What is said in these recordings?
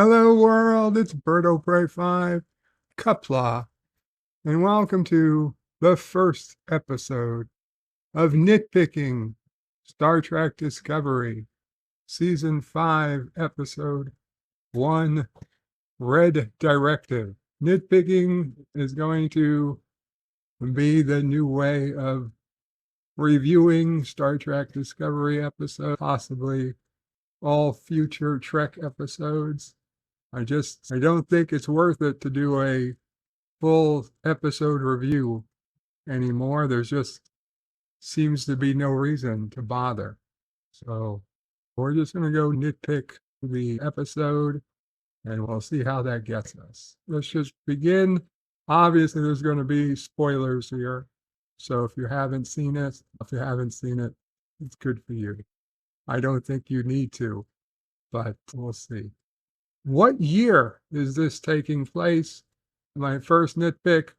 Hello world, it's Birdo Prey 5, Qapla, and welcome to the first episode of Nitpicking, Star Trek Discovery, Season 5, Episode 1, Red Directive. Nitpicking is going to be the new way of reviewing Star Trek Discovery episodes, possibly all future Trek episodes. I don't think it's worth it to do a full episode review anymore. There's just seems to be no reason to bother. So we're just going to go nitpick the episode and we'll see how that gets us. Let's just begin. Obviously, there's going to be spoilers here. So if you haven't seen it, it's good for you. I don't think you need to, but we'll see. What year is this taking place? My first nitpick.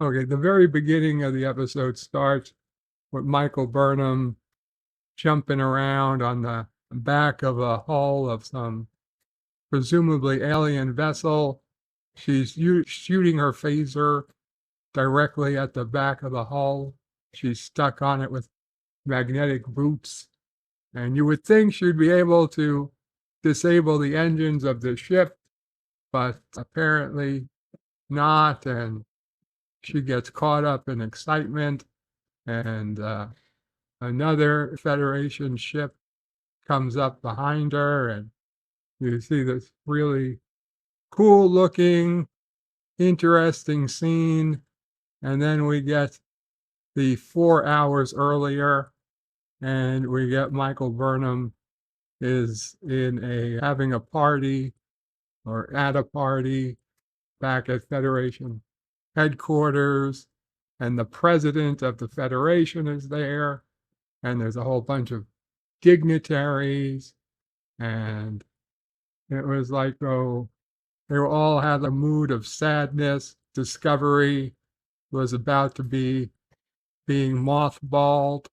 Okay, the very beginning of the episode starts with Michael Burnham jumping around on the back of a hull of some presumably alien vessel. She's shooting her phaser directly at the back of the hull. She's stuck on it with magnetic boots. And you would think she'd be able to disable the engines of the ship, but apparently not. And she gets caught up in excitement, and another Federation ship comes up behind her, and you see this really cool looking, interesting scene. And then we get the 4 hours earlier, and we get Michael Burnham is having a party or at a party back at Federation headquarters, and the president of the Federation is there, and there's a whole bunch of dignitaries, and it was like, oh, they all had a mood of sadness. Discovery was about to be being mothballed,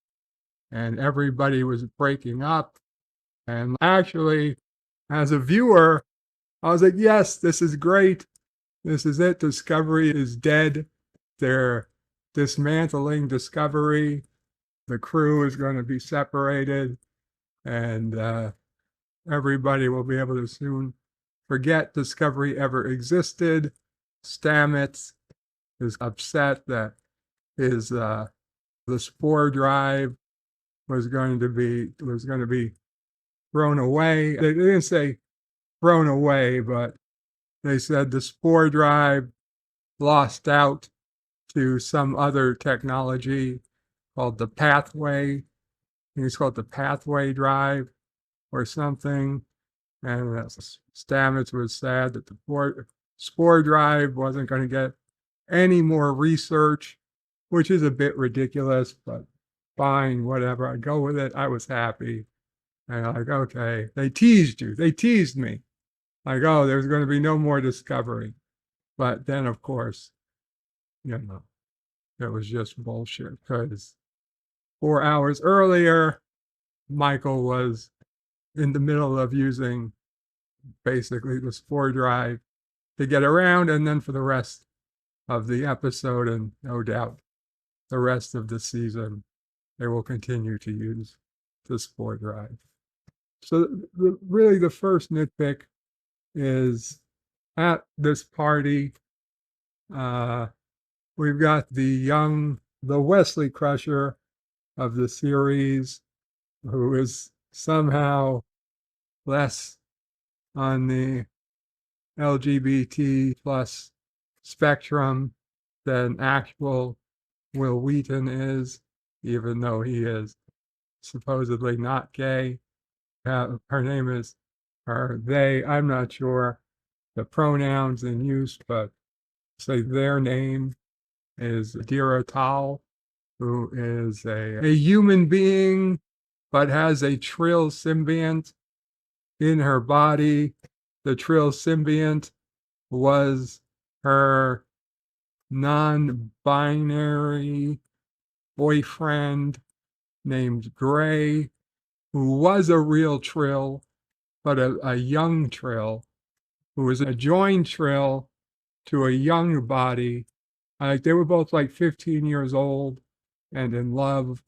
and everybody was breaking up. And actually, as a viewer, I was like, yes, this is great. This is it. Discovery is dead. They're dismantling Discovery. The crew is going to be separated, and everybody will be able to soon forget Discovery ever existed. Stamets is upset that the spore drive was going to be thrown away. They didn't say thrown away, but they said the spore drive lost out to some other technology called the pathway. I think it's called the pathway drive or something. And Stamets was sad that the spore drive wasn't going to get any more research, which is a bit ridiculous, but fine, whatever. I go with it. I was happy. And I'm like, okay, they teased you. They teased me. Like, oh, there's going to be no more Discovery. But then, of course, it was just bullshit, because 4 hours earlier, Michael was in the middle of using basically the spore drive to get around, and then for the rest of the episode, and no doubt the rest of the season, they will continue to use the spore drive. So really the first nitpick is at this party, we've got the Wesley Crusher of the series, who is somehow less on the LGBT plus spectrum than actual Will Wheaton is, even though he is supposedly not gay. Her name is, or they, I'm not sure the pronouns in use, but say their name is Adira Tal, who is a human being, but has a Trill symbiont in her body. The Trill symbiont was her non-binary boyfriend named Gray, who was a real Trill, but a young Trill. who was a joined trill to a young body. They were both like 15 years old and in love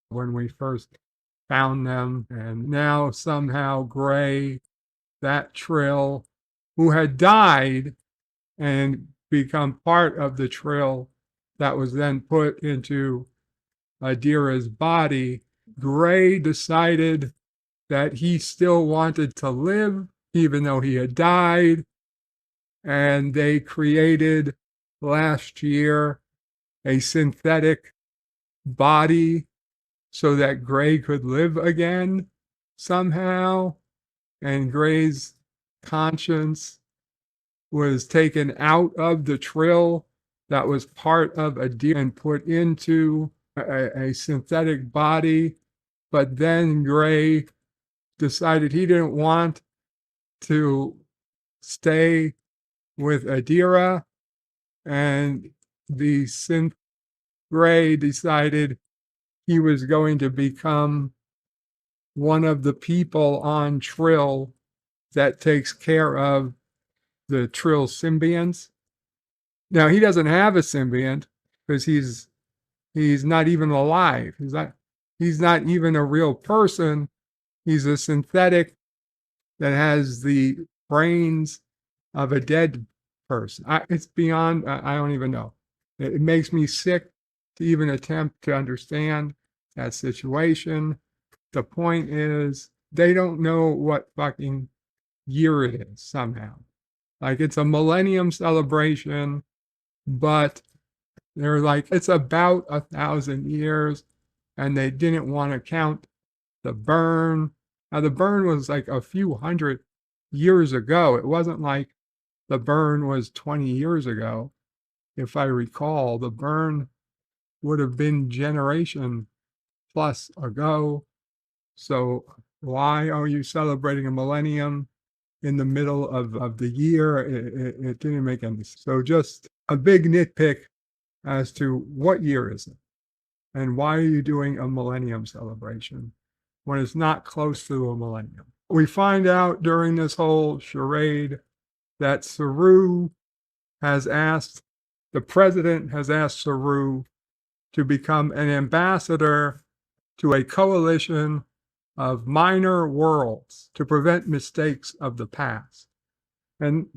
when we first found them. And now somehow Gray, that trill, who had died and become part of the trill that was then put into Adira's body, Gray decided that he still wanted to live, even though he had died. And they created last year a synthetic body so that Gray could live again somehow. And Gray's conscience was taken out of the trill that was part of Adira and put into a synthetic body. But then Gray decided he didn't want to stay with Adira, and the synth Gray decided he was going to become one of the people on Trill that takes care of the Trill symbionts. Now he doesn't have a symbiont because he's not even alive. He's not even a real person. He's a synthetic that has the brains of a dead person. It's beyond, I don't even know. It makes me sick to even attempt to understand that situation. The point is, they don't know what fucking year it is somehow. Like, it's a millennium celebration, but they're like, it's about 1,000 years, and they didn't want to count the burn. Now, the burn was like a few hundred years ago. It wasn't like the burn was 20 years ago. If I recall, the burn would have been generation plus ago. So why are you celebrating a millennium in the middle of the year? It didn't make any sense. So just a big nitpick as to what year is it and why are you doing a millennium celebration when it's not close to a millennium? We find out during this whole charade that Saru the president has asked Saru to become an ambassador to a coalition of minor worlds to prevent mistakes of the past. And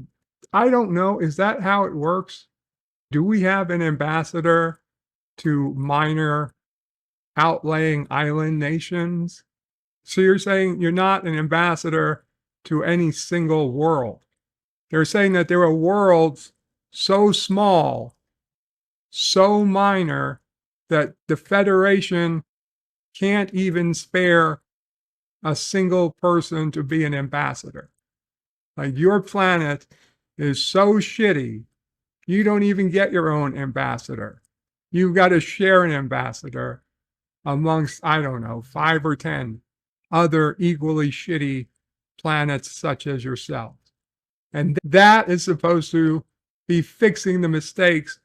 I don't know, is that how it works? Do we have an ambassador to minor outlying island nations? So you're saying you're not an ambassador to any single world. They're saying that there are worlds so small, so minor, that the Federation can't even spare a single person to be an ambassador. Like, your planet is so shitty, you don't even get your own ambassador. You've got to share an ambassador amongst, I don't know, 5 or 10 other equally shitty planets such as yourself. And that is supposed to be fixing the mistakes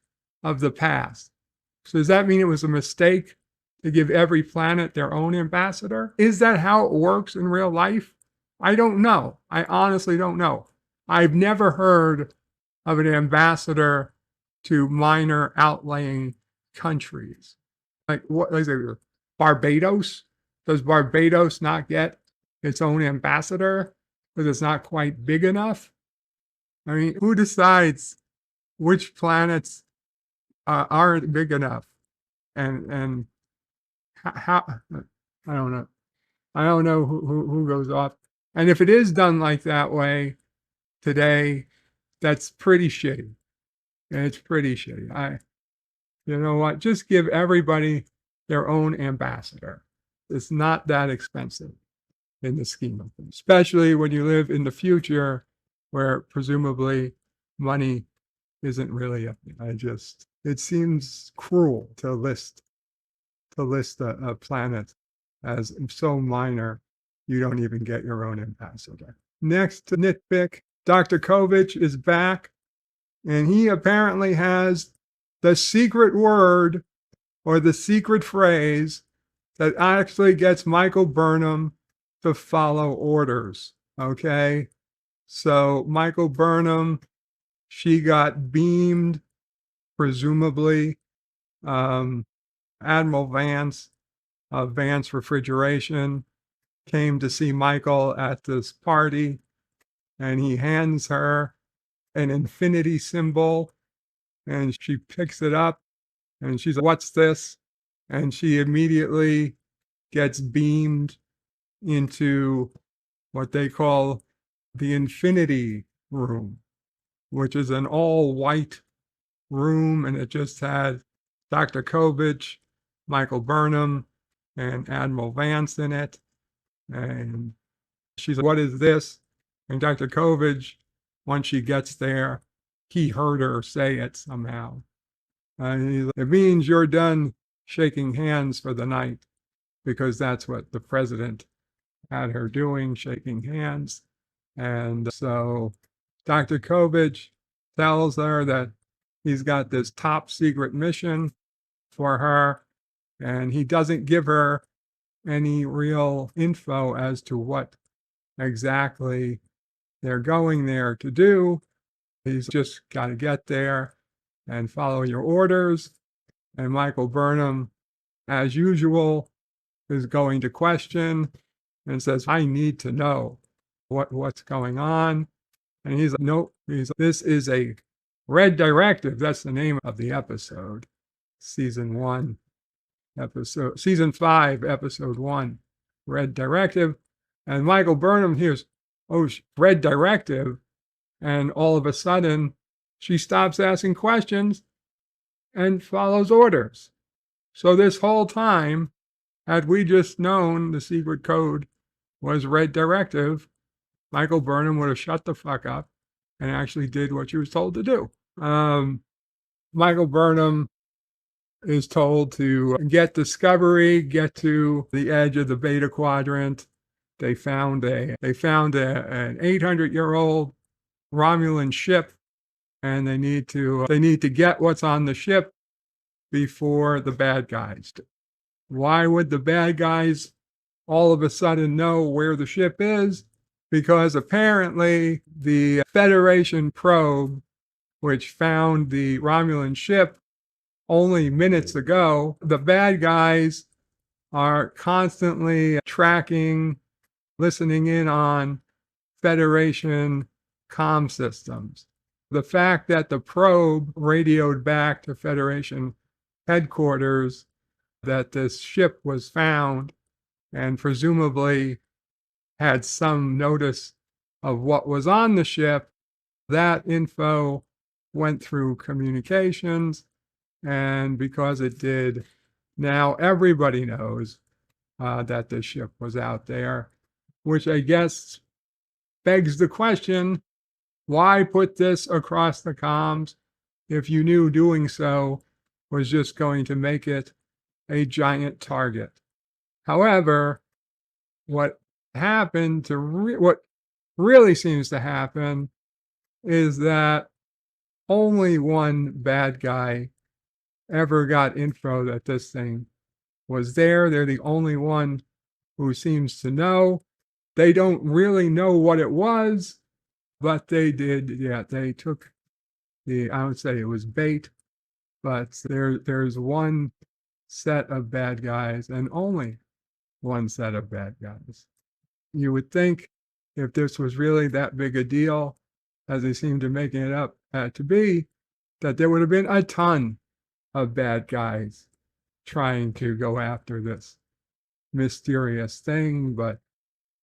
of the past. So does that mean it was a mistake to give every planet their own ambassador? Is that how it works in real life? I don't know. I honestly don't know. I've never heard of an ambassador to minor outlying countries. Like, what is it? Barbados? Does Barbados not get its own ambassador because it's not quite big enough? I mean, who decides which planets aren't big enough? And how, I don't know. I don't know who goes off. And if it is done like that way today, that's pretty shitty. And it's pretty shitty. You know what? Just give everybody their own ambassador. It's not that expensive in the scheme of things, especially when you live in the future where presumably money isn't really a thing. It seems cruel to list a planet as so minor you don't even get your own ambassador. Next to nitpick, Dr. Kovich is back, and he apparently has the secret word or the secret phrase that actually gets Michael Burnham to follow orders. Okay? So Michael Burnham, she got beamed, presumably. Admiral Vance of Vance Refrigeration came to see Michael at this party, and he hands her an infinity symbol, and she picks it up, and she's like, "What's this?" And she immediately gets beamed into what they call the Infinity Room, which is an all-white room, and it just had Dr. Kovich, Michael Burnham, and Admiral Vance in it. And she's like, "What is this?" And Dr. Kovich, once she gets there, he heard her say it somehow. And he's like, "It means you're done shaking hands for the night," because that's what the president had her doing, shaking hands. And so Dr. Kovich tells her that he's got this top secret mission for her, and he doesn't give her any real info as to what exactly they're going there to do. He's just got to get there and follow your orders. And Michael Burnham, as usual, is going to question and says, "I need to know what's going on." And he's like, "Nope." "This is a red directive." That's the name of the episode. Season 5, episode 1, red directive. And Michael Burnham hears, "Oh, red directive." And all of a sudden, she stops asking questions and follows orders. So this whole time, had we just known the secret code was red directive, Michael Burnham would have shut the fuck up and actually did what she was told to do. Michael Burnham is told to get Discovery, get to the edge of the Beta Quadrant. They found an 800-year-old Romulan ship, and they need to get what's on the ship before the bad guys do. Why would the bad guys all of a sudden know where the ship is? Because apparently the Federation probe, which found the Romulan ship only minutes ago, the bad guys are constantly tracking, listening in on Federation comm systems. The fact that the probe radioed back to Federation headquarters that this ship was found and presumably had some notice of what was on the ship, that info went through communications. And because it did, now everybody knows that the ship was out there, which I guess begs the question, why put this across the comms if you knew doing so was just going to make it a giant target? However, what what really seems to happen is that only one bad guy ever got info that this thing was there. They're the only one who seems to know. They don't really know what it was, but they did. Yeah, they took I would say it was bait, but there's one set of bad guys and only one set of bad guys. You would think if this was really that big a deal, as they seem to making it up to be, that there would have been a ton of bad guys trying to go after this mysterious thing, but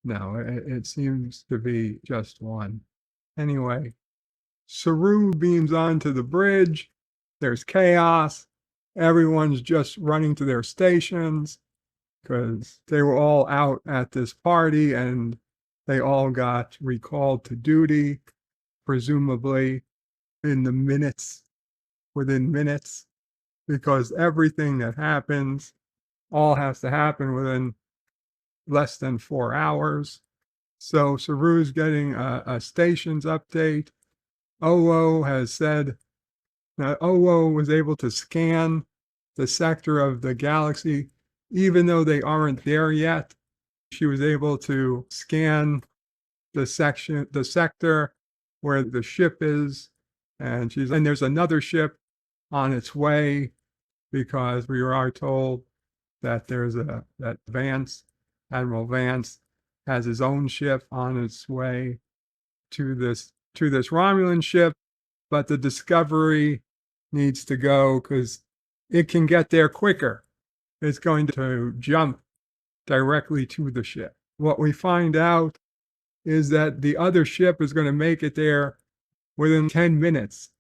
no, it seems to be just one. Anyway, Saru beams onto the bridge. There's chaos. Everyone's just running to their stations because they were all out at this party and they all got recalled to duty, presumably within minutes, because everything that happens all has to happen within less than 4 hours. So Saru's getting a stations update. Owo has said that Owo was able to scan the sector of the galaxy, even though they aren't there yet. She was able to scan the sector where the ship is, and there's another ship on its way, because we are told that that Admiral Vance has his own ship on its way to this Romulan ship, but the Discovery needs to go because it can get there quicker. It's going to jump directly to the ship. What we find out is that the other ship is going to make it there within 10 minutes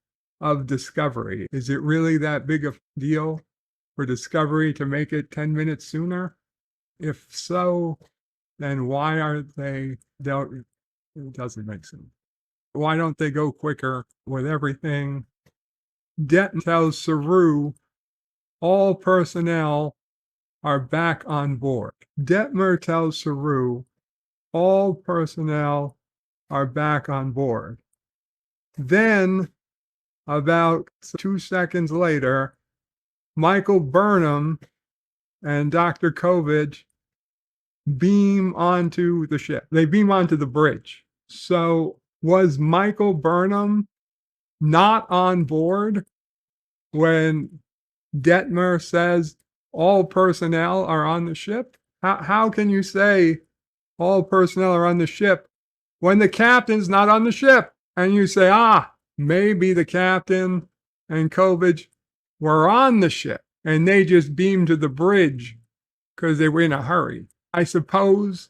of Discovery. Is it really that big a deal for Discovery to make it 10 minutes sooner? If so, then why aren't they? It doesn't make sense. Why don't they go quicker with everything? Det tells Saru all personnel are back on board. Detmer tells Saru all personnel are back on board. Then, about 2 seconds later, Michael Burnham and Dr. Kovich beam onto the ship. They beam onto the bridge. So was Michael Burnham not on board when Detmer says all personnel are on the ship? How can you say all personnel are on the ship when the captain's not on the ship? And you say, maybe the captain and Kovich were on the ship and they just beamed to the bridge because they were in a hurry. I suppose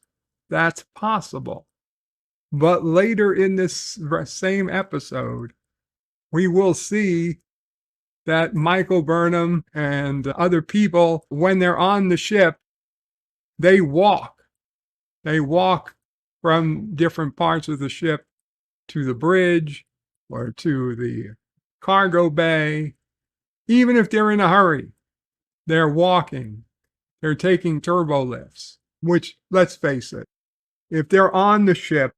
that's possible. But later in this same episode, we will see that Michael Burnham and other people, when they're on the ship, they walk. They walk from different parts of the ship to the bridge or to the cargo bay. Even if they're in a hurry, they're walking. They're taking turbo lifts, which, let's face it, if they're on the ship,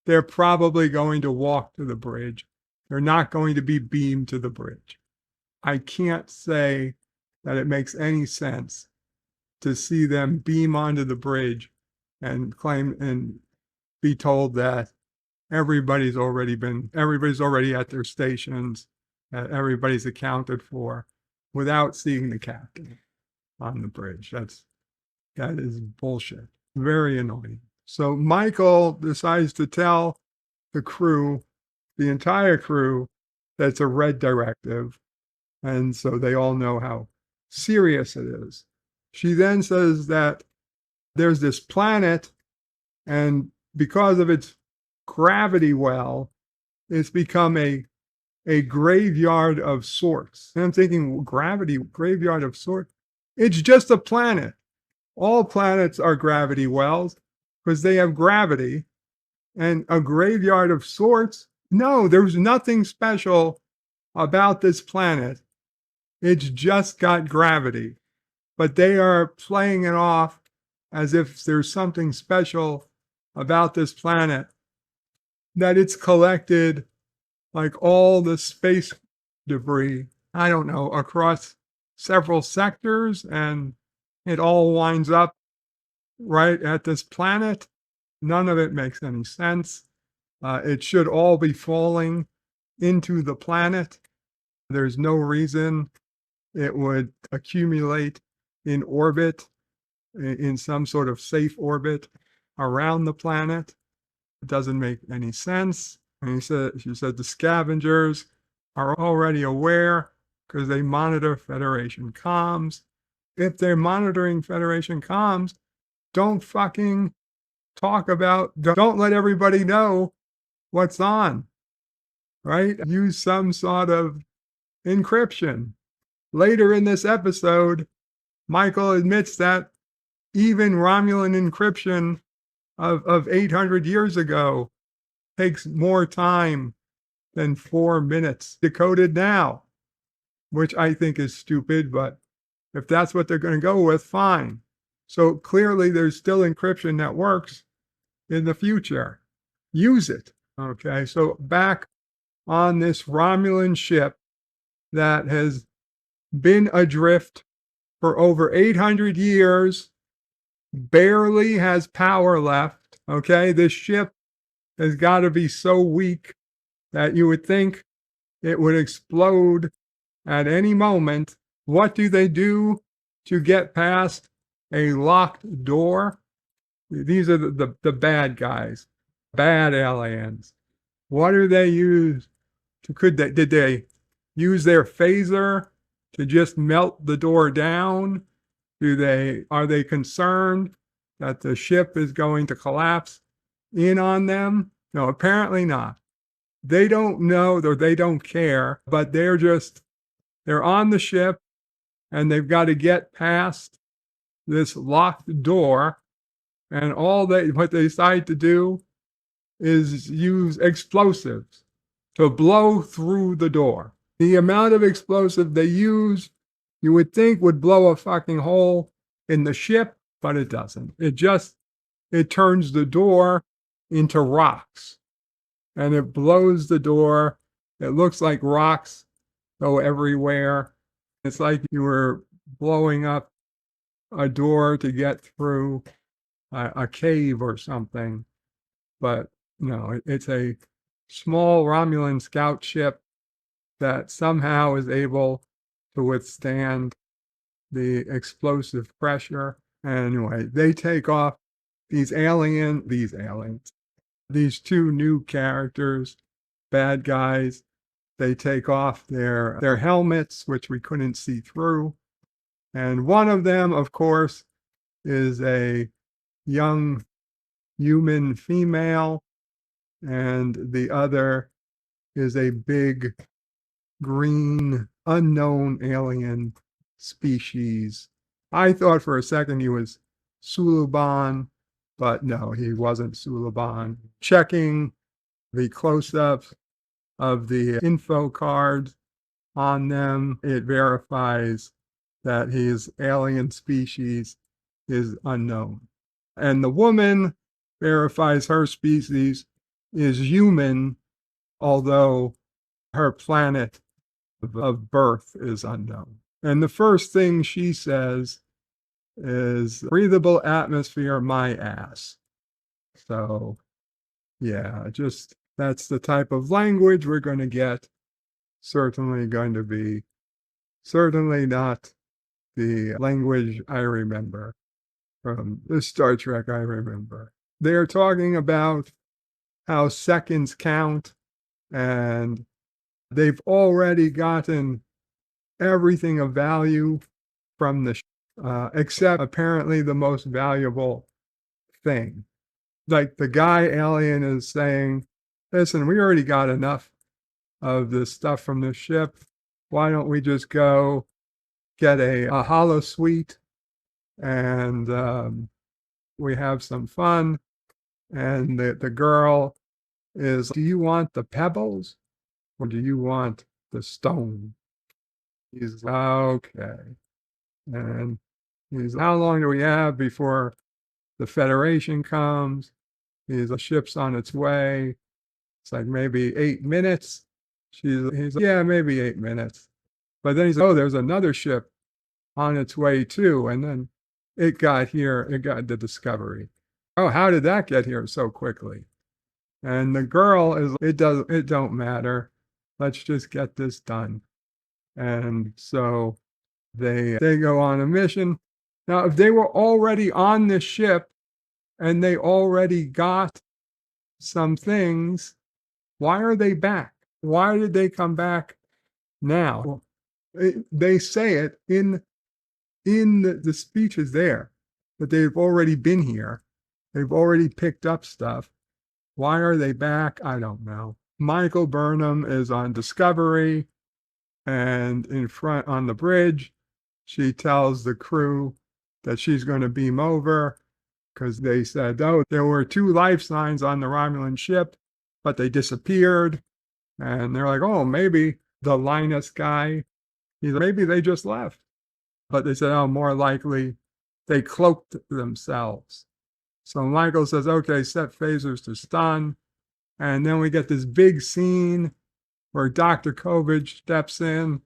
they're probably going to walk to the bridge. They're not going to be beamed to the bridge. I can't say that it makes any sense to see them beam onto the bridge and claim and be told that everybody's already at their stations, that everybody's accounted for, without seeing the captain on the bridge. That is bullshit. Very annoying. So Michael decides to tell the crew, the entire crew, that it's a red directive. And so they all know how serious it is. She then says that there's this planet, and because of its gravity well, it's become a graveyard of sorts. And I'm thinking, graveyard of sorts? It's just a planet. All planets are gravity wells because they have gravity. And a graveyard of sorts? No, there's nothing special about this planet. It's just got gravity. But they are playing it off as if there's something special about this planet, that it's collected like all the space debris, I don't know, across several sectors, and it all winds up right at this planet. None of it makes any sense. It should all be falling into the planet. There's no reason it would accumulate in orbit, in some sort of safe orbit around the planet. It doesn't make any sense. And she said the scavengers are already aware because they monitor Federation comms. If they're monitoring Federation comms, don't fucking don't let everybody know what's on, right? Use some sort of encryption. Later in this episode, Michael admits that even Romulan encryption of 800 years ago takes more time than 4 minutes decoded now, which I think is stupid, but if that's what they're going to go with, fine. So clearly there's still encryption that works in the future. Use it. Okay, so back on this Romulan ship that has been adrift for over 800 years, barely has power left. Okay, this ship has got to be so weak that you would think it would explode at any moment. What do they do to get past a locked door? These are the bad guys, bad aliens. What do they use? Did they use their phaser to just melt the door down? Are they concerned that the ship is going to collapse in on them? No, apparently not. They don't know or they don't care, but they're on the ship and they've got to get past this locked door. And what they decide to do is use explosives to blow through the door. The amount of explosive they use, you would think would blow a fucking hole in the ship, but it doesn't. It turns the door into rocks and it blows the door. It looks like rocks go everywhere. It's like you were blowing up a door to get through a cave or something. But no, it's a small Romulan scout ship that somehow is able to withstand the explosive pressure. Anyway, they take off these two new characters, bad guys. They take off their helmets, which we couldn't see through. And one of them, of course, is a young human female, and the other is a big green unknown alien species. I thought for a second he was Suluban, but no, he wasn't Suluban. Checking the close-ups of the info cards on them, it verifies that his alien species is unknown. And the woman verifies her species is human, although her planet of birth is unknown. And the first thing she says is breathable atmosphere, my ass. So, yeah, just that's the type of language we're going to get. Certainly not the language I remember from the Star Trek I remember. They're talking about how seconds count, and they've already gotten everything of value from the except apparently the most valuable thing. Like the guy alien is saying, listen, we already got enough of this stuff from the ship. Why don't we just go get a hollow suite and we have some fun? And the girl is, do you want the pebbles or do you want the stone? He's okay. And he's, how long do we have before the Federation comes? The ship's on its way. It's like maybe 8 minutes. He's like, yeah, maybe 8 minutes. But then he's like, oh, there's another ship on its way too. And then it got the Discovery. Oh, how did that get here so quickly? And the girl is, it don't matter. Let's just get this done. And so they go on a mission. Now, if they were already on this ship and they already got some things, why are they back? Why did they come back now? They say it in the speeches there that they've already been here. They've already picked up stuff. Why are they back? I don't know. Michael Burnham is on Discovery, and in front on the bridge, she tells the crew that she's going to beam over because they said, oh, there were 2 life signs on the Romulan ship, but they disappeared. And they're like, oh, maybe the Linus guy, maybe they just left. But they said, oh, more likely they cloaked themselves. So Michael says, okay, set phasers to stun. And then we get this big scene where Dr. Kovich steps in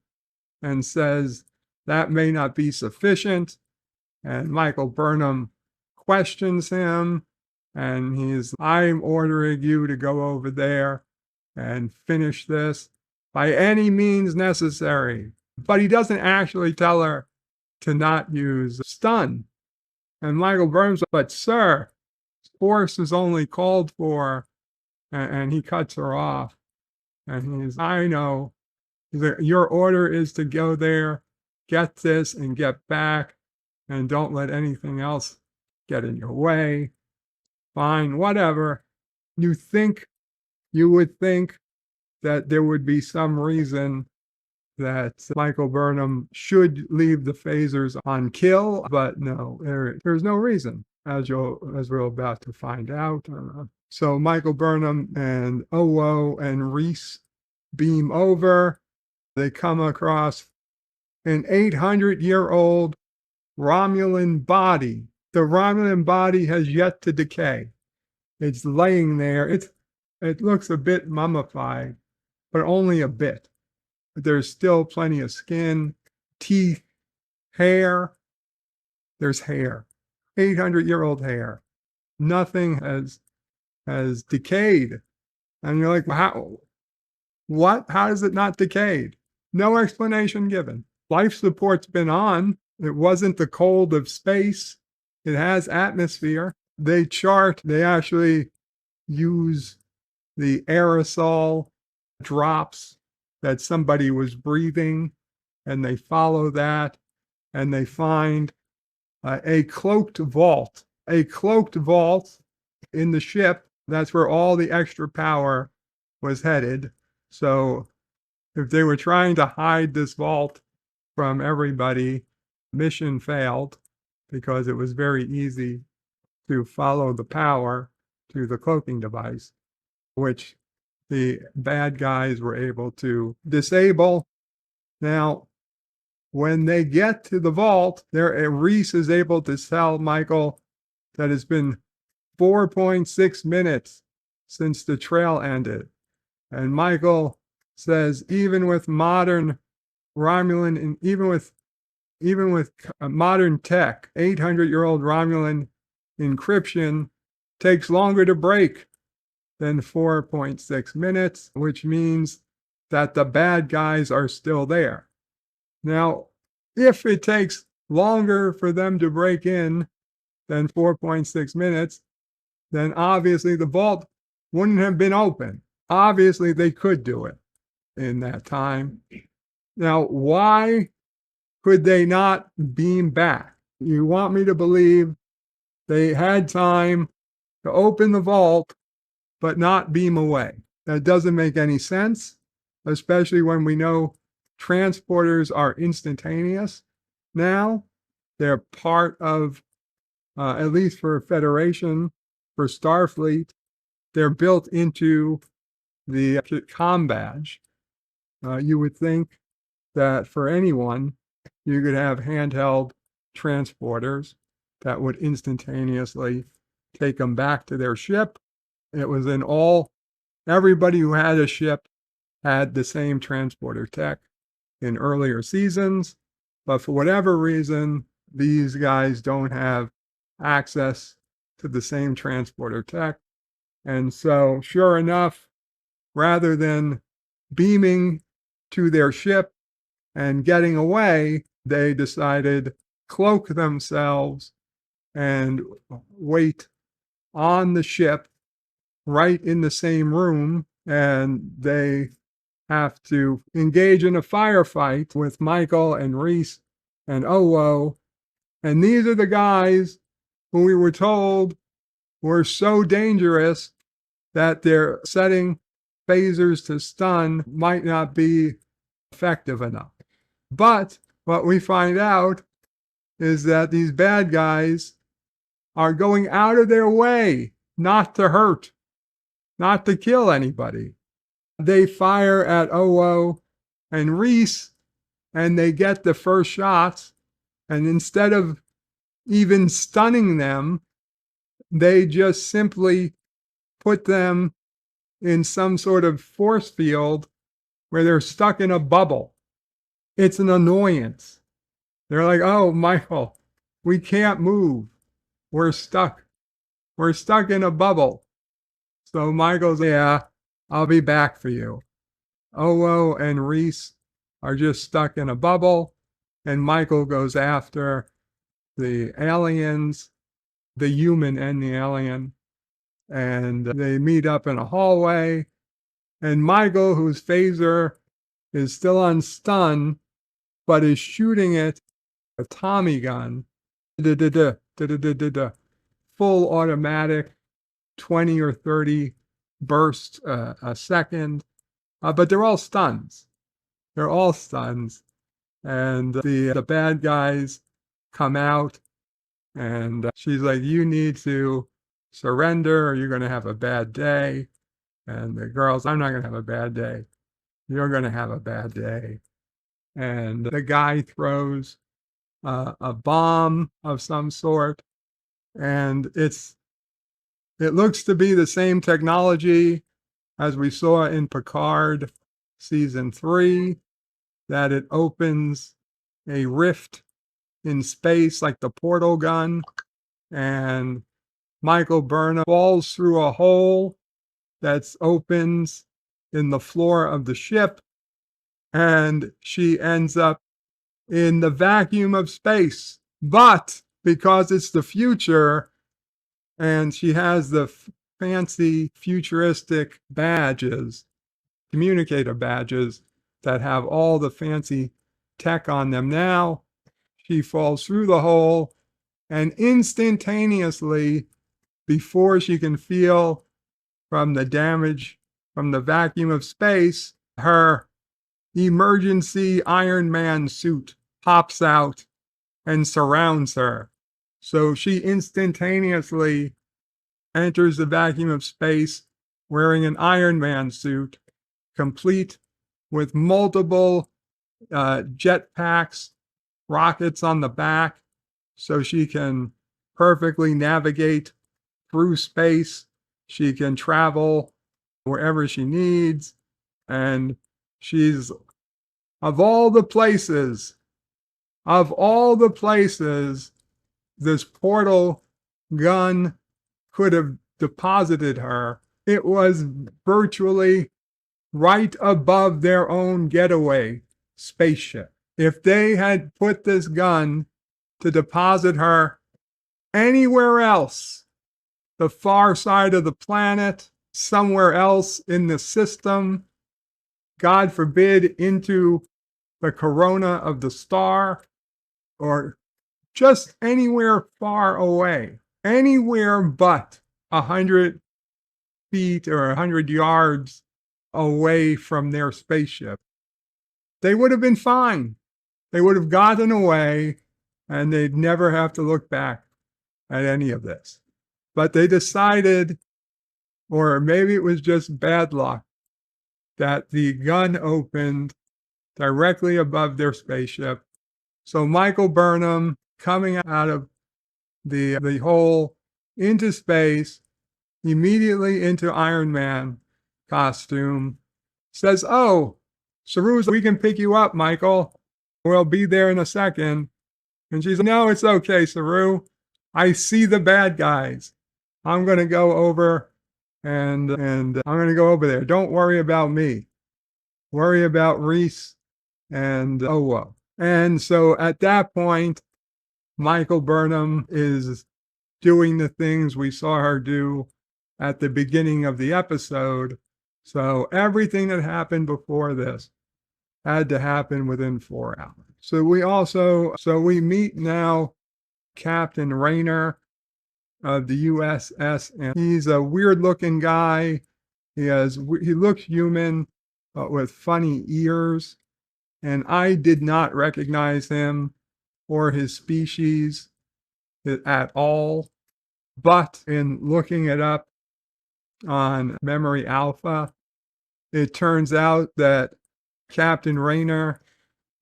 and says, that may not be sufficient. And Michael Burnham questions him And I'm ordering you to go over there and finish this by any means necessary. But he doesn't actually tell her to not use stun. And Michael Burnham says, but sir, force is only called for, and he cuts her off. And I know, your order is to go there, get this, and get back, and don't let anything else get in your way. Fine, whatever. You would think that there would be some reason that Michael Burnham should leave the phasers on kill, but no, there's no reason, as we're about to find out. So Michael Burnham and Owo and Reese beam over. They come across an 800-year-old Romulan body. The Romulan body has yet to decay. It's laying there. It looks a bit mummified, but only a bit. There's still plenty of skin, teeth, hair. There's hair, 800-year-old hair. Nothing has decayed. And you're like, how? What? How is it not decayed? No explanation given. Life support's been on. It wasn't the cold of space. It has atmosphere. They actually use the aerosol drops that somebody was breathing, and they follow that, and they find a cloaked vault. A cloaked vault in the ship. That's where all the extra power was headed. So if they were trying to hide this vault from everybody, mission failed, because it was very easy to follow the power to the cloaking device, which the bad guys were able to disable. Now, when they get to the vault, Reese is able to tell Michael that it's been 4.6 minutes since the trail ended. And Michael says, even with modern Romulan, and even with modern tech, 800-year-old Romulan encryption takes longer to break than 4.6 minutes, which means that the bad guys are still there. Now, if it takes longer for them to break in than 4.6 minutes, then obviously the vault wouldn't have been open. Obviously, they could do it in that time. Now, why could they not beam back? You want me to believe they had time to open the vault, but not beam away. That doesn't make any sense, especially when we know transporters are instantaneous now. They're part of, at least for Federation, for Starfleet, they're built into the comm badge. You would think that for anyone, you could have handheld transporters that would instantaneously take them back to their ship. It was everybody who had a ship had the same transporter tech in earlier seasons, but for whatever reason, these guys don't have access to the same transporter tech. And so, sure enough, rather than beaming to their ship and getting away, they decided cloak themselves and wait on the ship right in the same room, and they have to engage in a firefight with Michael and Reese and Owo. And these are the guys who we were told were so dangerous that their setting phasers to stun might not be effective enough. But what we find out is that these bad guys are going out of their way not to hurt, not to kill anybody. They fire at Owo and Reese, and they get the first shots. And instead of even stunning them, they just simply put them in some sort of force field where they're stuck in a bubble. It's an annoyance. They're like, oh, Michael, we can't move. We're stuck. we're stuck in a bubble. So Michael's, yeah, I'll be back for you. Owo and Reese are just stuck in a bubble, and Michael goes after the aliens, the human and the alien, and they meet up in a hallway, and Michael, whose phaser is still on stun, but is shooting it a Tommy gun, full automatic, 20 or 30 bursts a second, but they're all stuns. They're all stuns, and the bad guys come out, and she's like, "You need to surrender, or you're going to have a bad day." And the girls, "I'm not going to have a bad day. You're going to have a bad day." And the guy throws a bomb of some sort, and it looks to be the same technology as we saw in Picard season 3, that it opens a rift in space like the portal gun, and Michael Burnham falls through a hole that opens in the floor of the ship, and she ends up in the vacuum of space. But because it's the future, and she has the fancy futuristic badges, communicator badges that have all the fancy tech on them now, she falls through the hole, and instantaneously, before she can feel from the damage from the vacuum of space, her emergency Iron Man suit pops out and surrounds her. So she instantaneously enters the vacuum of space wearing an Iron Man suit, complete with multiple jet packs, rockets on the back, so she can perfectly navigate through space. She can travel wherever she needs. And she's, of all the places, this portal gun could have deposited her, it was virtually right above their own getaway spaceship. If they had put this gun to deposit her anywhere else, the far side of the planet, somewhere else in the system, God forbid, into the corona of the star, or just anywhere far away, anywhere but 100 feet or 100 yards away from their spaceship, they would have been fine. They would have gotten away, and they'd never have to look back at any of this. But they decided, or maybe it was just bad luck, that the gun opened directly above their spaceship. So Michael Burnham, coming out of the hole into space, immediately into Iron Man costume, says, "Oh, Saru, we can pick you up, Michael. We'll be there in a second." And she's, "No, it's okay, Saru. I see the bad guys. I'm going to go over and I'm going to go over there. Don't worry about me. Worry about Reese and Owo." And so at that point, Michael Burnham is doing the things we saw her do at the beginning of the episode. So everything that happened before this had to happen within 4 hours. So we meet now Captain Rayner of the USS, and he's a weird looking guy. He looks human, but with funny ears. And I did not recognize him or his species at all. But in looking it up on Memory Alpha, it turns out that Captain Rayner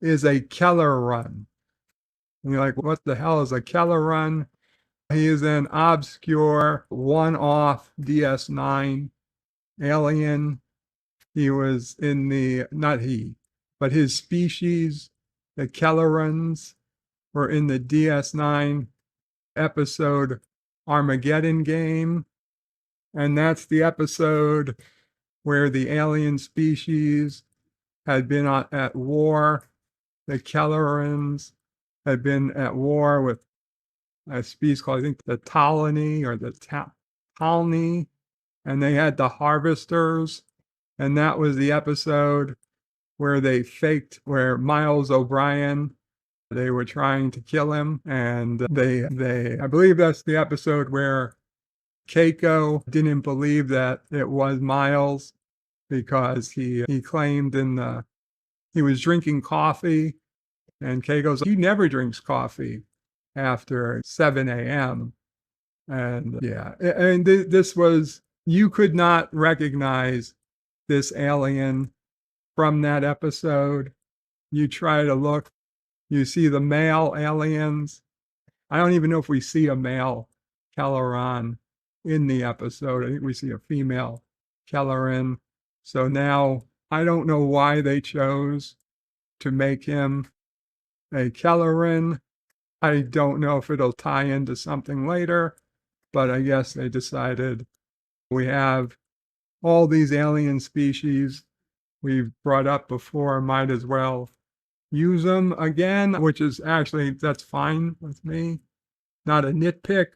is a Keller run. And you're like, what the hell is a Keller run? He is an obscure one-off DS9 alien. He was in not he, but his species, the Kellerans, were in the DS9 episode Armageddon Game. And that's the episode where the alien species had been at war. The Kellerans had been at war with a species called, I think, the Talony or the Talny, and they had the harvesters. And that was the episode where they faked, where Miles O'Brien, they were trying to kill him. And I believe that's the episode where Keiko didn't believe that it was Miles because he claimed he was drinking coffee, and Keiko's he never drinks coffee after 7 a.m. And yeah, and this was, you could not recognize this alien from that episode. You try to look, you see the male aliens. I don't even know if we see a male Kelleran in the episode. I think we see a female Kelleran. So now I don't know why they chose to make him a Kelleran. I don't know if it'll tie into something later, but I guess they decided we have all these alien species we've brought up before, might as well use them again, which is actually, that's fine with me. Not a nitpick.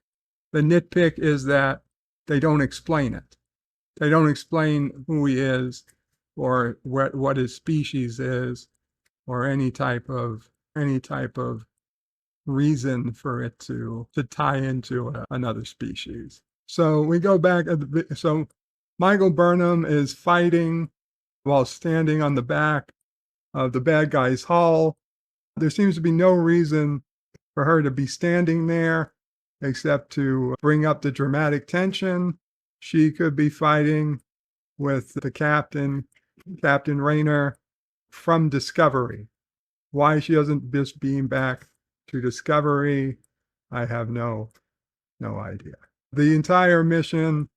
The nitpick is that they don't explain it. They don't explain who he is or what his species is or any type of reason for it to tie into another species. So we go back so Michael Burnham is fighting while standing on the back of the bad guy's hull. There seems to be no reason for her to be standing there except to bring up the dramatic tension. She could be fighting with the captain, Captain Rayner, from Discovery. Why she doesn't just beam back to Discovery, I have no idea. The entire mission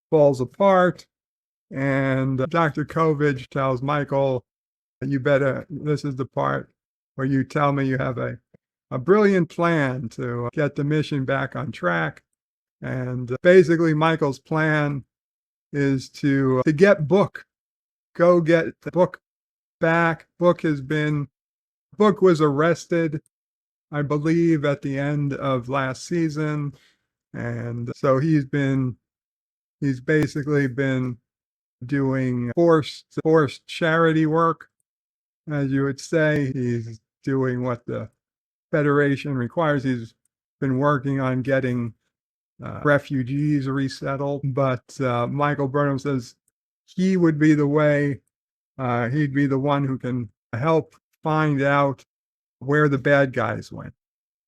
falls apart, and Dr. Kovich tells Michael, you better, this is the part where you tell me you have a brilliant plan to get the mission back on track. And basically Michael's plan is to get Book, go get the Book back. Book was arrested, I believe, at the end of last season. And so he's basically been doing forced charity work, as you would say. He's doing what the Federation requires. He's been working on getting refugees resettled, but Michael Burnham says he would be the way, he'd be the one who can help find out where the bad guys went.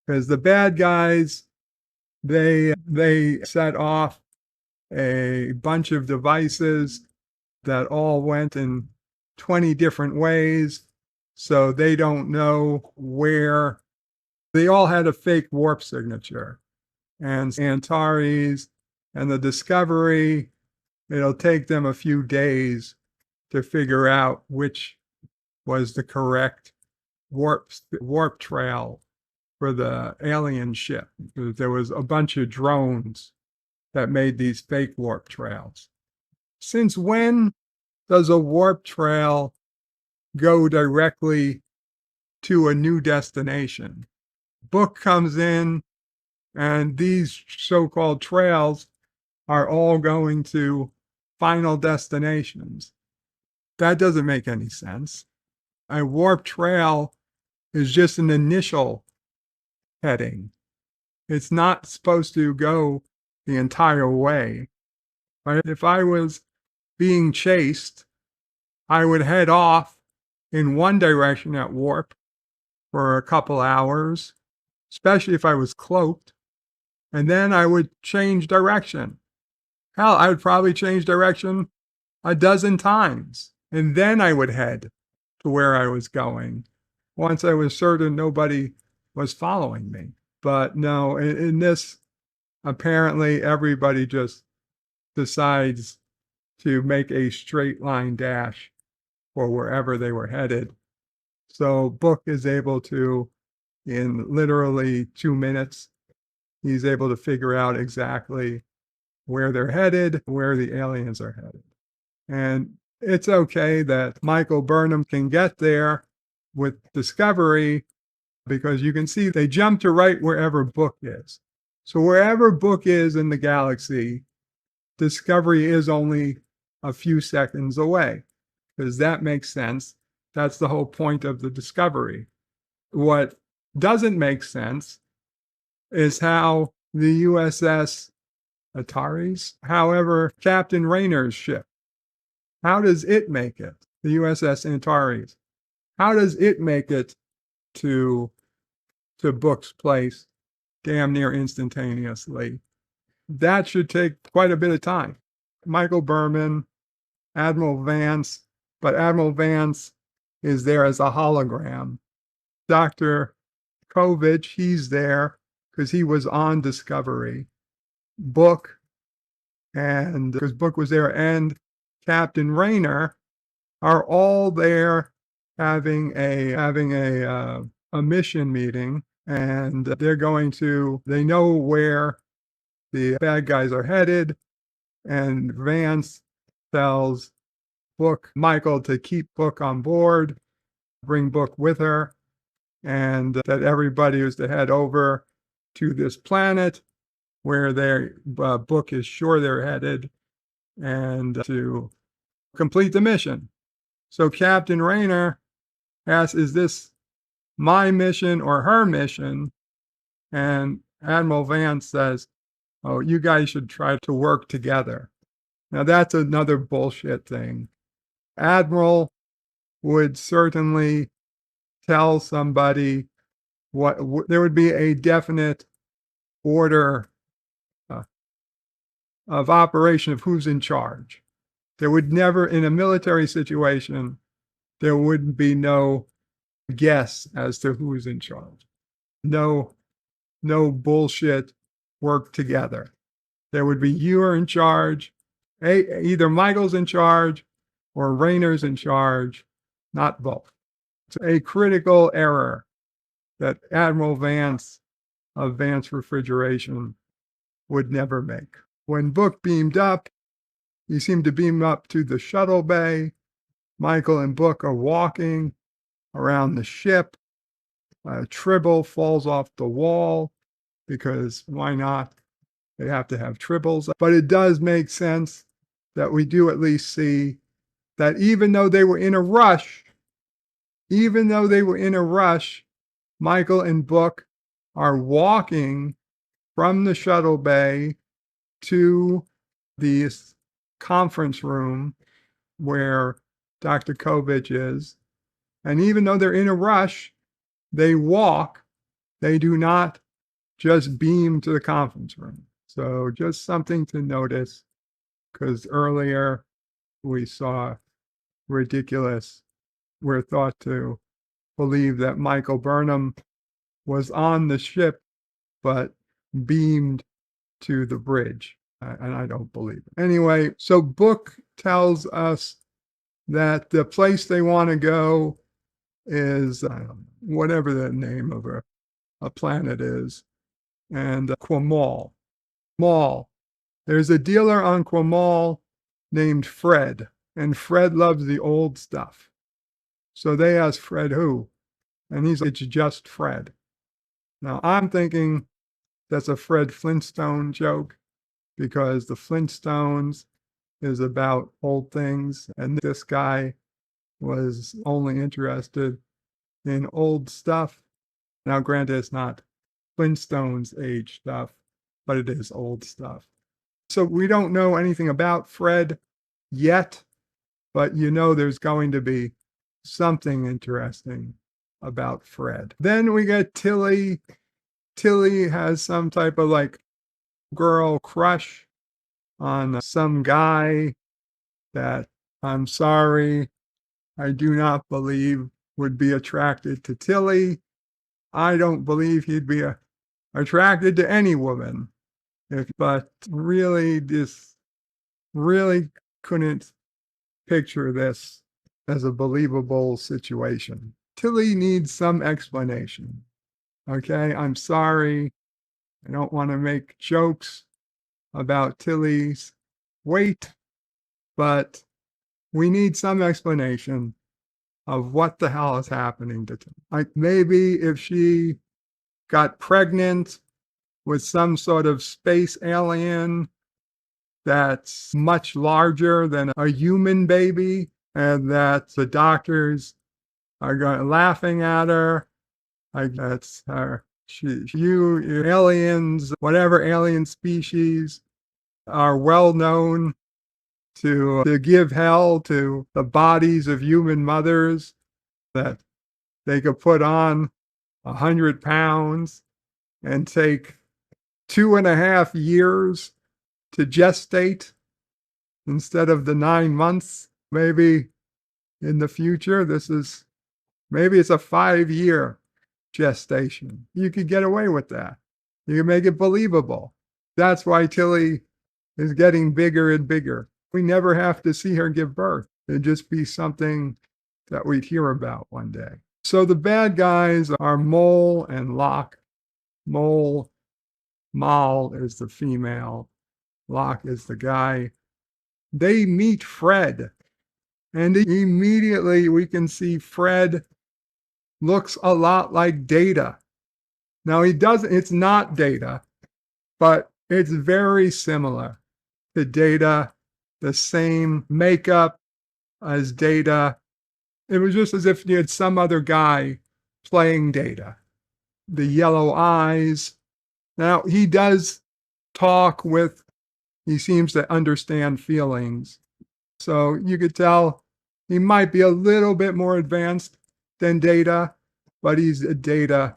Because the bad guys, they set off a bunch of devices that all went in 20 different ways. So they don't know where. They all had a fake warp signature. And Antares and the Discovery, it'll take them a few days to figure out which was the correct warp trail for the alien ship. There was a bunch of drones that made these fake warp trails. Since when does a warp trail go directly to a new destination? Book comes in, and these so-called trails are all going to final destinations. That doesn't make any sense. A warp trail is just an initial heading. It's not supposed to go the entire way. Right? If I was being chased, I would head off in one direction at warp for a couple hours, especially if I was cloaked, and then I would change direction. Hell, I would probably change direction a dozen times, and then I would head to where I was going once I was certain nobody was following me. But no, in this, apparently everybody just decides to make a straight line dash for wherever they were headed. So Book is able to, in literally 2 minutes, he's able to figure out exactly where they're headed, where the aliens are headed. And it's okay that Michael Burnham can get there with Discovery, because you can see they jump to right wherever Book is. So wherever Book is in the galaxy, Discovery is only a few seconds away, because that makes sense. That's the whole point of the Discovery. What doesn't make sense is how the USS Ataris, however, Captain Rayner's ship, how does it make it? The USS Antares, how does it make it to Book's place damn near instantaneously? That should take quite a bit of time. Michael Burnham, Admiral Vance, but Admiral Vance is there as a hologram. Dr. Kovich, he's there because he was on Discovery. Book, and because Book was there, and Captain Rayner are all there having a mission meeting, and they know where the bad guys are headed, and Vance tells Michael to keep Book on board, bring Book with her, and that everybody is to head over to this planet where their Book is sure they're headed, and to complete the mission. So Captain Rayner asks, is this my mission or her mission? And Admiral Vance says, oh, you guys should try to work together. Now that's another bullshit thing. Admiral would certainly tell somebody there would be a definite order of operation of who's in charge. There would never, in a military situation, there would be no guess as to who's in charge. No bullshit work together. There would be you are in charge. Either Michael's in charge or Rayner's in charge, not both. It's a critical error that Admiral Vance of Vance Refrigeration would never make. When Book beamed up, he seemed to beam up to the shuttle bay. Michael and Book are walking around the ship. Tribble falls off the wall, because why not? They have to have tribbles. But it does make sense that we do at least see that even though they were in a rush, Michael and Book are walking from the shuttle bay to the conference room where Dr. Kovich is. And even though they're in a rush, they walk. They do not just beam to the conference room. So just something to notice, because earlier we saw ridiculous. We're thought to believe that Michael Burnham was on the ship, but beamed to the bridge. And I don't believe it. Anyway, so Book tells us that the place they want to go is whatever the name of a planet is, and Qapla. There's a dealer on Qapla named Fred, and Fred loves the old stuff. So they ask Fred who, and he's like, it's just Fred. Now I'm thinking that's a Fred Flintstone joke, because the Flintstones is about old things, and this guy was only interested in old stuff. Now, granted, it's not Flintstones age stuff, but it is old stuff. So we don't know anything about Fred yet, but there's going to be something interesting about Fred. Then we get Tilly. Tilly has some type of girl crush on some guy that, I'm sorry, I do not believe would be attracted to Tilly. I don't believe he'd be attracted to any woman. But really couldn't picture this as a believable situation. Tilly needs some explanation. Okay, I'm sorry. I don't want to make jokes about Tilly's weight, but we need some explanation of what the hell is happening to Tilly. Like maybe if she got pregnant with some sort of space alien that's much larger than a human baby, and that the doctors are laughing at her. Like that's her. You aliens, whatever alien species, are well known to give hell to the bodies of human mothers, that they could put on 100 pounds and take 2.5 years to gestate instead of the 9 months. Maybe in the future, maybe it's a 5-year gestation. You could get away with that. You can make it believable. That's why Tilly is getting bigger and bigger. We never have to see her give birth. It'd just be something that we'd hear about one day. So the bad guys are Mole and Locke. Mal is the female. Locke is the guy. They meet Fred. And immediately we can see Fred looks a lot like Data. Now it's not Data, but it's very similar to Data, the same makeup as Data. It was just as if you had some other guy playing Data. The yellow eyes. Now he does talk he seems to understand feelings. So you could tell he might be a little bit more advanced than Data, but he's a Data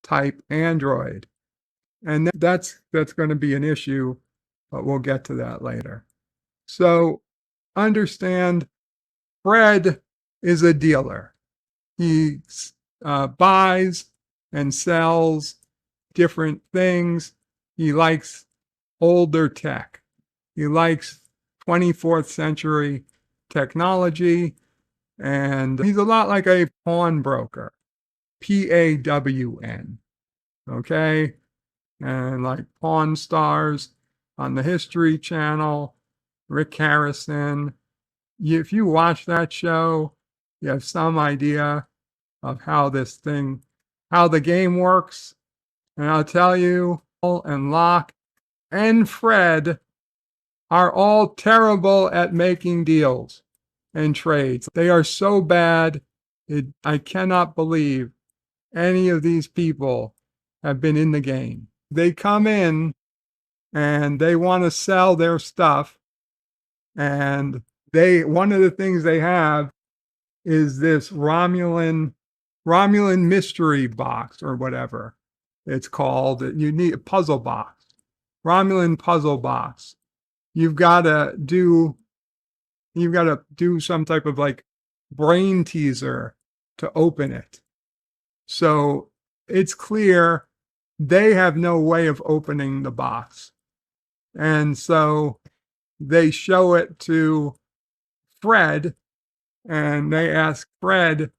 type android. And that's going to be an issue, but we'll get to that later. So understand, Fred is a dealer. He buys and sells different things. He likes older tech. He likes 24th century technology, and he's a lot like a pawnbroker, PAWN, okay? And like Pawn Stars on the History Channel, Rick Harrison. If you watch that show, you have some idea of how the game works. And I'll tell you, Paul and Locke and Fred are all terrible at making deals and trades. They are so bad, I cannot believe any of these people have been in the game. They come in and they want to sell their stuff, and one of the things they have is this Romulan mystery box, or whatever it's called. You need a puzzle box, Romulan puzzle box. You've got to do some type of like brain teaser to open it. So it's clear they have no way of opening the box. And so they show it to Fred, and they ask Fred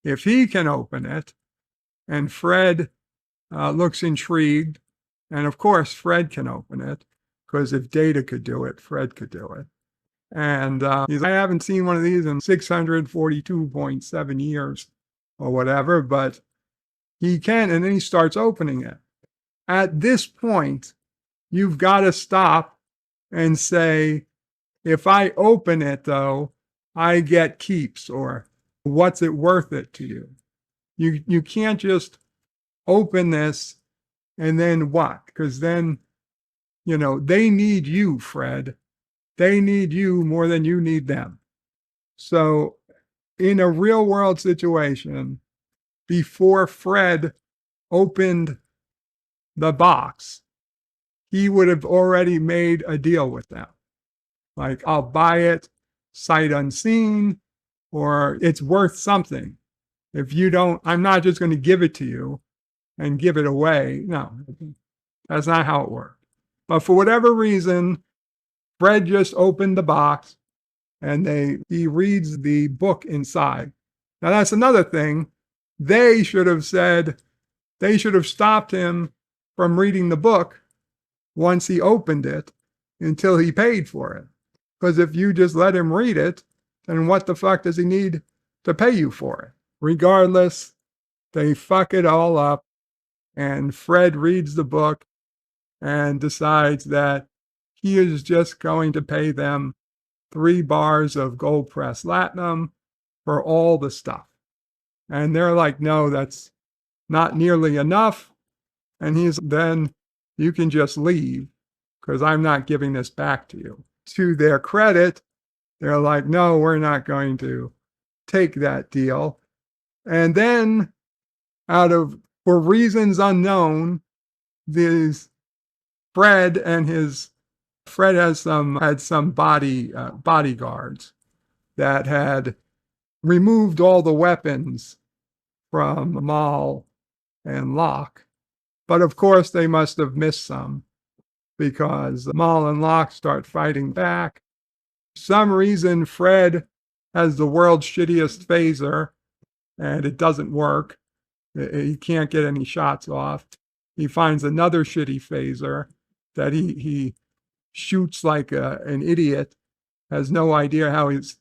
if he can open it. And Fred looks intrigued. And of course, Fred can open it, because if Data could do it, Fred could do it. And he's like, I haven't seen one of these in 642.7 years or whatever, but he can. And then he starts opening it. At this point, you've got to stop and say, if I open it, though, I get keeps, or what's it worth it to you? You can't just open this and then what? Because then, they need you, Fred. They need you more than you need them. So in a real world situation, before Fred opened the box, he would have already made a deal with them. Like, I'll buy it sight unseen, or it's worth something. If you don't, I'm not just going to give it to you and give it away. No, that's not how it works. But for whatever reason, Fred just opened the box, and he reads the book inside. Now that's another thing. They should have stopped him from reading the book once he opened it until he paid for it. Because if you just let him read it, then what the fuck does he need to pay you for it? Regardless, they fuck it all up, and Fred reads the book and decides that he is just going to pay them 3 bars of gold pressed latinum for all the stuff. And they're like, no, that's not nearly enough. And he's, then you can just leave because I'm not giving this back to you. To their credit, they're like, no, we're not going to take that deal. And then, for reasons unknown, these Fred had some bodyguards that had removed all the weapons from Mal and Locke. But of course, they must have missed some because Mal and Locke start fighting back. For some reason, Fred has the world's shittiest phaser, and it doesn't work. He can't get any shots off. He finds another shitty phaser that he shoots like an idiot, has no idea how he's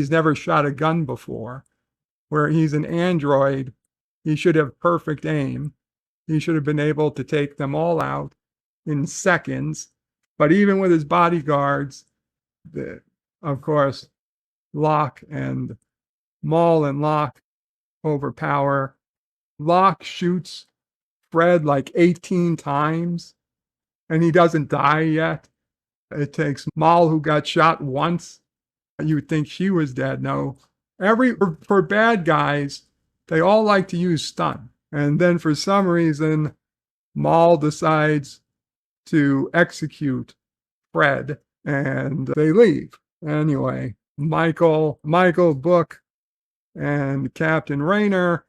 never shot a gun before. Where he's an android, he should have perfect aim. He should have been able to take them all out in seconds. But even with his bodyguards, of course, Locke and Mal and Locke overpower. Locke shoots Fred like 18 times, and he doesn't die yet. It takes Mal, who got shot once. You would think she was dead. No. For bad guys, they all like to use stun. And then for some reason, Mal decides to execute Fred, and they leave. Anyway, Michael, Book, and Captain Rayner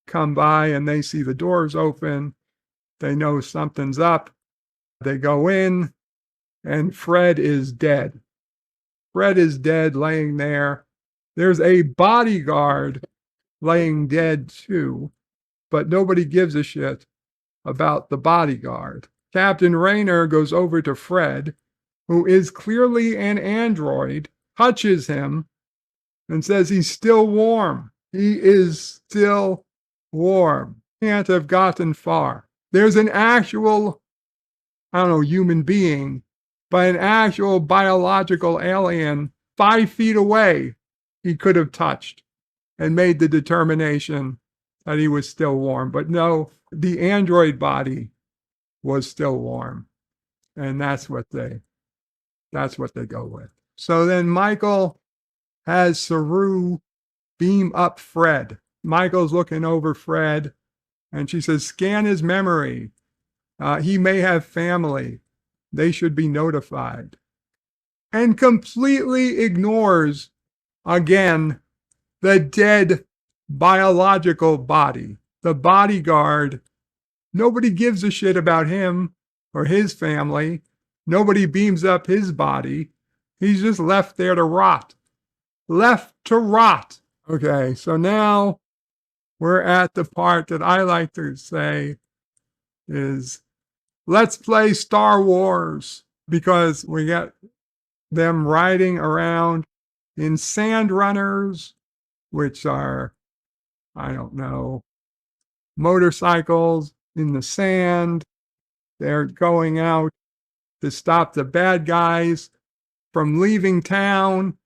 come by, and they see the doors open. They know something's up. They go in, and Fred is dead. Fred is dead, laying there. There's a bodyguard laying dead too, but nobody gives a shit about the bodyguard. Captain Rayner goes over to Fred, who is clearly an android, touches him, and says he's still warm. He is still warm. Can't have gotten far. There's an actual, human being, but an actual biological alien 5 feet away he could have touched and made the determination that he was still warm. But no, the android body was still warm. And that's what they go with. So then Michael has Saru beam up Fred. Michael's looking over Fred, and she says, scan his memory. He may have family. They should be notified. And completely ignores, again, the dead biological body. The bodyguard, nobody gives a shit about him or his family. Nobody beams up his body. He's just left there to rot. Left to rot. Okay, so now we're at the part that I like to say is, let's play Star Wars, because we got them riding around in sand runners, which are, motorcycles in the sand. They're going out to stop the bad guys from leaving town.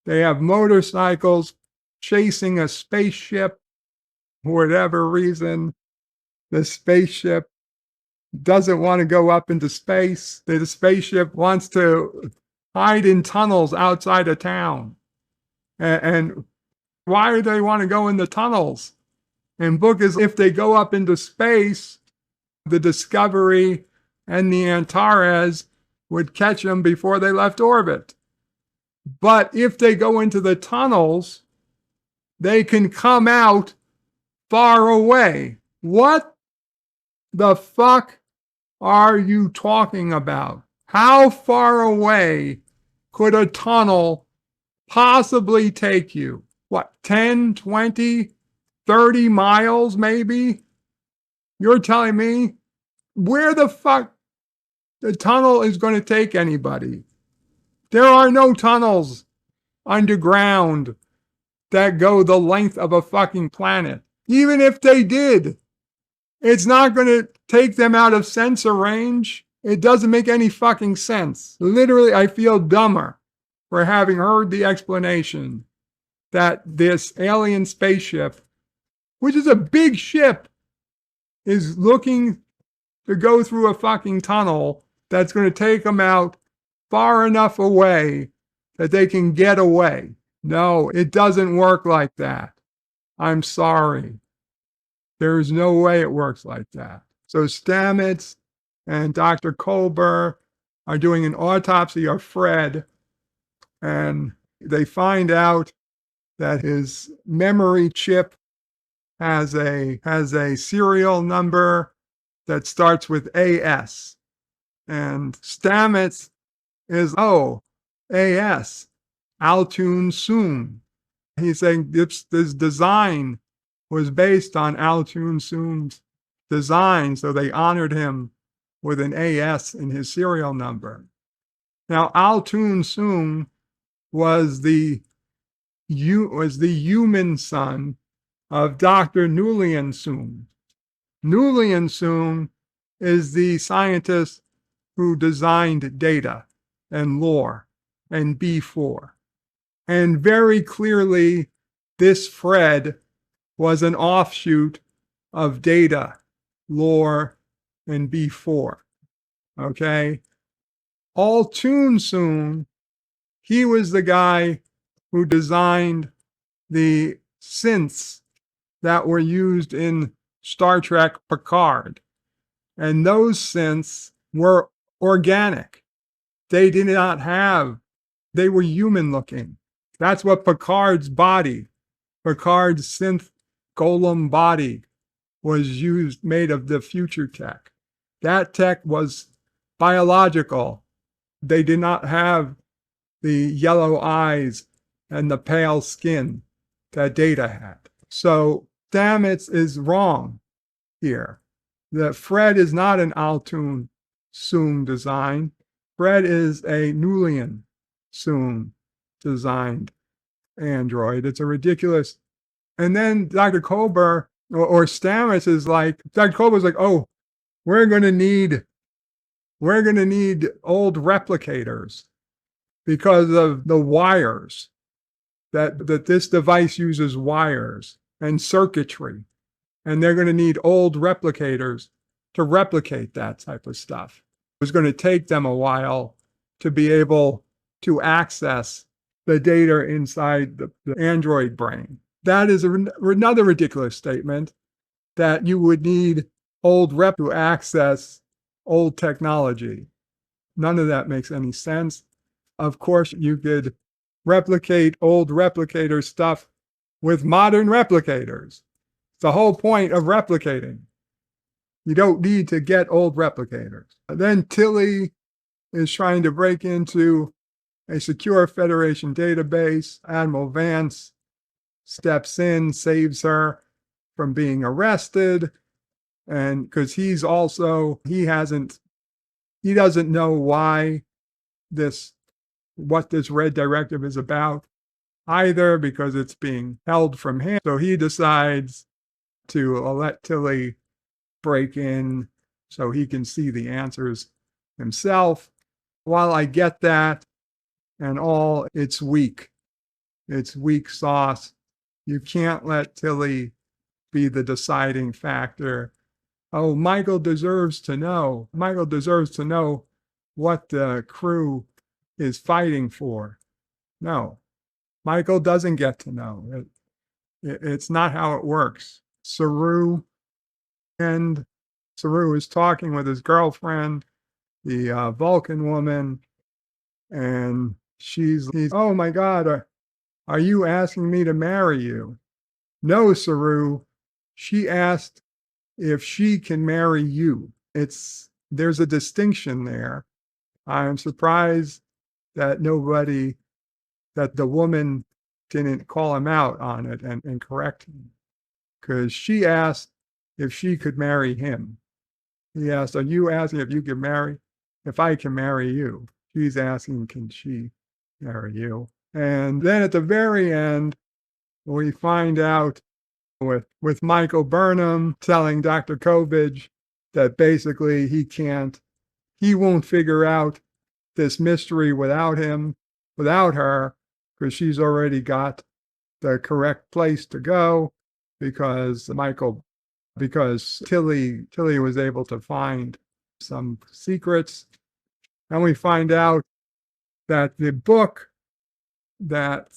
They have motorcycles chasing a spaceship. For whatever reason, the spaceship doesn't want to go up into space. The spaceship wants to hide in tunnels outside of town. And why do they want to go in the tunnels? And Book is, if they go up into space, the Discovery and the Antares would catch them before they left orbit. But if they go into the tunnels, they can come out far away. What the fuck are you talking about? How far away could a tunnel possibly take you? What, 10, 20, 30 miles maybe? You're telling me where the fuck the tunnel is going to take anybody? There are no tunnels underground that go the length of a fucking planet. Even if they did, it's not going to take them out of sensor range. It doesn't make any fucking sense. Literally, I feel dumber for having heard the explanation that this alien spaceship, which is a big ship, is looking to go through a fucking tunnel that's going to take them out far enough away that they can get away. No, it doesn't work like that. I'm sorry. There's no way it works like that. So Stamets and Dr. Culber are doing an autopsy of Fred, and they find out that his memory chip has a serial number that starts with AS. And Stamets is, AS, Altoon Soon. He's saying this design was based on Altoon Soon's design, so they honored him with an AS in his serial number. Now, Altoon Soon was the human son of Dr. Nulian Soon. Nulian Soon is the scientist who designed data and lore and B4. And very clearly, this Fred was an offshoot of data, lore, and B4. Okay? Altoon Soon, he was the guy who designed the synths that were used in Star Trek Picard. And those synths were organic. They were human looking. That's what Picard's synth golem body was used, made of the future tech. That tech was biological. They did not have the yellow eyes and the pale skin that Data had. So Stamets is wrong here. That Fred is not an Altoon Soon design. Fred is a Nulian Soon designed android. It's a ridiculous. And then Dr. Culber or Stamets is like, Dr. Culber's like, oh, we're going to need old replicators because of the wires that this device uses wires and circuitry. And they're going to need old replicators to replicate that type of stuff. It was going to take them a while to be able to access the data inside the android brain. That is another ridiculous statement, that you would need old rep to access old technology. None of that makes any sense. Of course, you could replicate old replicator stuff with modern replicators. It's the whole point of replicating. You don't need to get old replicators. Then Tilly is trying to break into a secure Federation database. Admiral Vance steps in, saves her from being arrested. And because he doesn't know what this red directive is about either, because it's being held from him. So he decides to let Tilly break in so he can see the answers himself. While I get that and all, it's weak. It's weak sauce. You can't let Tilly be the deciding factor. Oh, Michael deserves to know. Michael deserves to know what the crew is fighting for. No, Michael doesn't get to know. It's not how it works. Saru is talking with his girlfriend, the Vulcan woman, and he's, oh my God, are you asking me to marry you? No, Saru. She asked if she can marry you. There's a distinction there. I'm surprised that the woman didn't call him out on it and correct him, because she asked if she could marry him. He asked, are you asking if you can marry, if I can marry you? She's asking, can she marry you? And then at the very end, we find out with Michael Burnham telling Dr. Kovich that basically he won't figure out this mystery without her, because she's already got the correct place to go, because Tilly was able to find some secrets. And we find out that the book that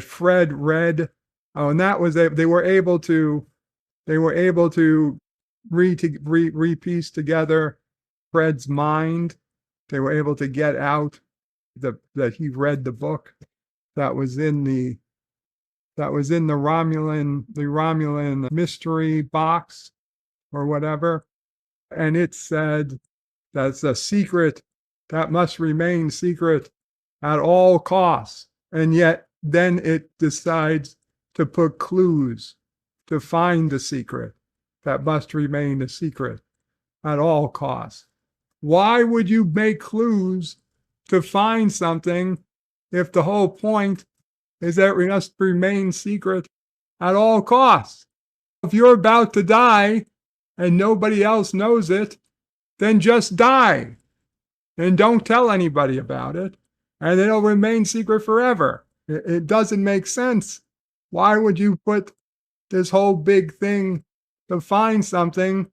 Fred read, and that was they were able to repiece together Fred's mind. They were able to get out that he read the book that was in the Romulan mystery box or whatever, and it said that's a secret that must remain secret at all costs. And yet then it decides to put clues to find the secret that must remain a secret at all costs. Why would you make clues to find something if the whole point is that it must remain secret at all costs? If you're about to die and nobody else knows it, then just die and don't tell anybody about it, and it'll remain secret forever. It doesn't make sense. Why would you put this whole big thing to find something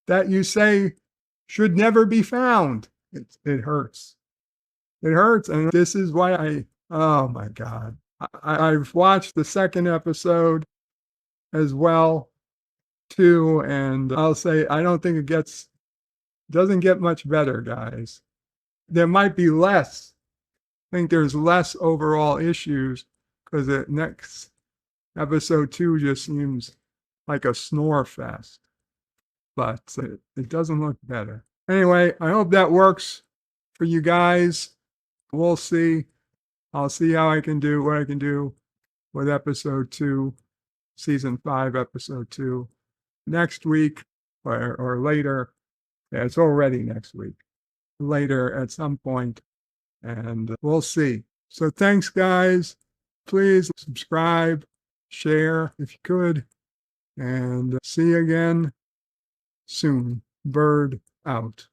that you say should never be found? It hurts. It hurts. And this is why oh my God. I've watched the second episode as well, too. And I'll say, I don't think doesn't get much better, guys. There might be less. I think there's less overall issues, because the next episode 2 just seems like a snore fest. But it doesn't look better. Anyway, I hope that works for you guys. We'll see. I'll see what I can do with episode 2, season 5, episode 2 next week or later. Yeah, it's already next week. Later at some point, and we'll see. So thanks, guys. Please subscribe, share if you could, and see you again soon. Bird out.